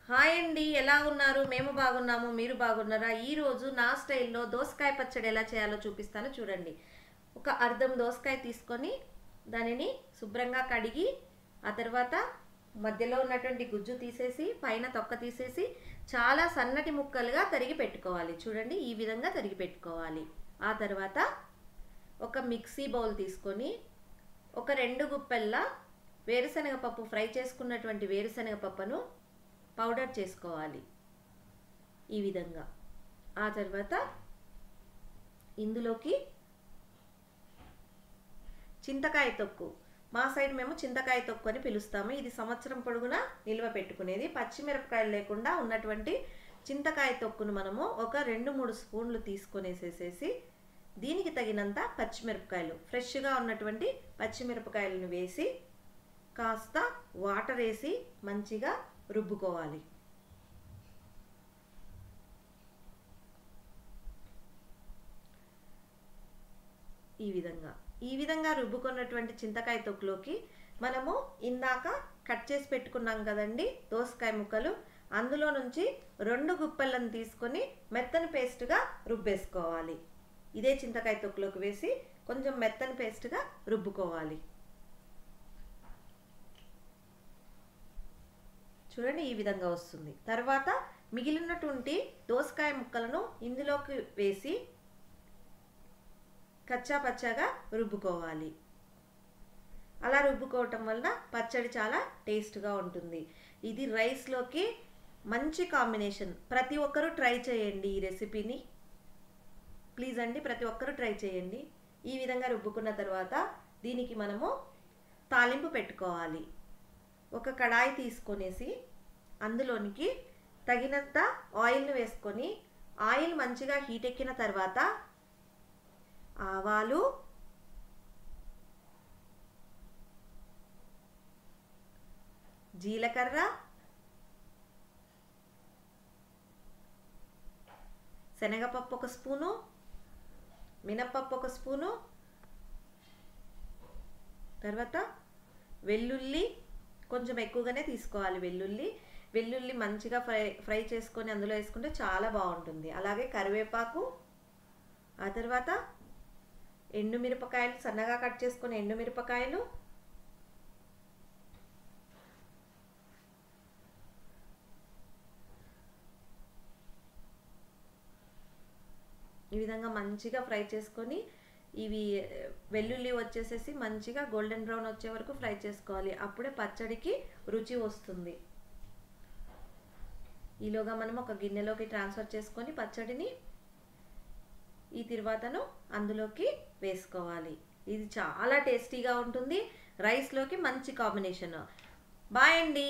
Hi అండి, ఎలా ఉన్నారు? మేము బాగున్నాము. మీరు బాగున్నారా? ఈ రోజు నా స్టైల్లో దోసకాయ పచ్చడి ఎలా చేయాలో చూపిస్తాను చూడండి. ఒక అర్ధం దోసకాయ తీసుకొని దానిని శుభ్రంగా కడిగి ఆ తర్వాత మధ్యలో ఉన్నటువంటి గుజ్జు తీసేసి పైన తొక్క తీసేసి చాలా సన్నటి ముక్కలుగా తరిగి పెట్టుకోవాలి. చూడండి, ఈ విధంగా తరిగి పెట్టుకోవాలి. ఆ తర్వాత ఒక మిక్సీ బౌల్ తీసుకొని ఒక 2 గుప్పెళ్ళ వేరుశనగ పప్పు, ఫ్రై చేసుకున్నటువంటి వేరుశనగ పప్పును పౌడర్ చేసుకోవాలి ఈ విధంగా. ఆ తర్వాత ఇందులోకి చింతకాయ తొక్కు, మా సైడ్ మేము చింతకాయ తొక్కు అని పిలుస్తాము. ఇది సంవత్సరం పొడుగునా నిల్వ పెట్టుకునేది. పచ్చిమిరపకాయలు లేకుండా ఉన్నటువంటి చింతకాయ తొక్కును మనము ఒక 2-3 స్పూన్లు తీసుకొనేసేసేసి దీనికి తగినంత పచ్చిమిరపకాయలు, ఫ్రెష్గా ఉన్నటువంటి పచ్చిమిరపకాయలను వేసి కాస్త వాటర్ వేసి మంచిగా రుబ్బుకోవాలి. ఈ విధంగా రుబ్బుకున్నటువంటి చింతకాయ తొక్కులోకి మనము ఇందాక కట్ చేసి పెట్టుకున్నాం కదండి దోసకాయ ముక్కలు, అందులో నుంచి 2 గుప్పెలను తీసుకొని మెత్తని పేస్ట్గా రుబ్బేసుకోవాలి. ఇదే చింతకాయ తొక్కులోకి వేసి కొంచెం మెత్తని పేస్ట్గా రుబ్బుకోవాలి. చూడండి, ఈ విధంగా వస్తుంది. తర్వాత మిగిలినటువంటి దోసకాయ ముక్కలను ఇందులోకి వేసి కచ్చా పచ్చాగా రుబ్బుకోవాలి. అలా రుబ్బుకోవటం వలన పచ్చడి చాలా టేస్ట్గా ఉంటుంది. ఇది రైస్లోకి మంచి కాంబినేషన్. ప్రతి ఒక్కరూ ట్రై చేయండి ఈ రెసిపీని, ప్లీజ్ అండి, ప్రతి ఒక్కరూ ట్రై చేయండి. ఈ విధంగా రుబ్బుకున్న తర్వాత దీనికి మనము తాలింపు పెట్టుకోవాలి. ఒక కడాయి తీసుకొనేసి అందులోనికి తగినంత ఆయిల్ను వేసుకొని ఆయిల్ మంచిగా హీట్ ఎక్కిన తర్వాత ఆవాలు, జీలకర్ర, శనగపప్పు 1 స్పూను, మినపప్పు 1 స్పూను, తర్వాత వెల్లుల్లి కొంచెం ఎక్కువగానే తీసుకోవాలి. వెల్లుల్లి మంచిగా ఫ్రై చేసుకొని అందులో వేసుకుంటే చాలా బాగుంటుంది. అలాగే కరివేపాకు, ఆ తర్వాత ఎండుమిరపకాయలు, సన్నగా కట్ చేసుకొని ఎండుమిరపకాయలు, ఈ విధంగా మంచిగా ఫ్రై చేసుకొని ఇవి వెల్లుల్లి వచ్చేసేసి మంచిగా గోల్డెన్ బ్రౌన్ వచ్చే వరకు ఫ్రై చేసుకోవాలి. అప్పుడే పచ్చడికి రుచి వస్తుంది. ఈలోగా మనం ఒక గిన్నెలోకి ట్రాన్స్ఫర్ చేసుకొని పచ్చడిని ఈ తిరువాతను అందులోకి వేసుకోవాలి. ఇది చాలా టేస్టీగా ఉంటుంది. రైస్లోకి మంచి కాంబినేషన్. బాయ్ అండి.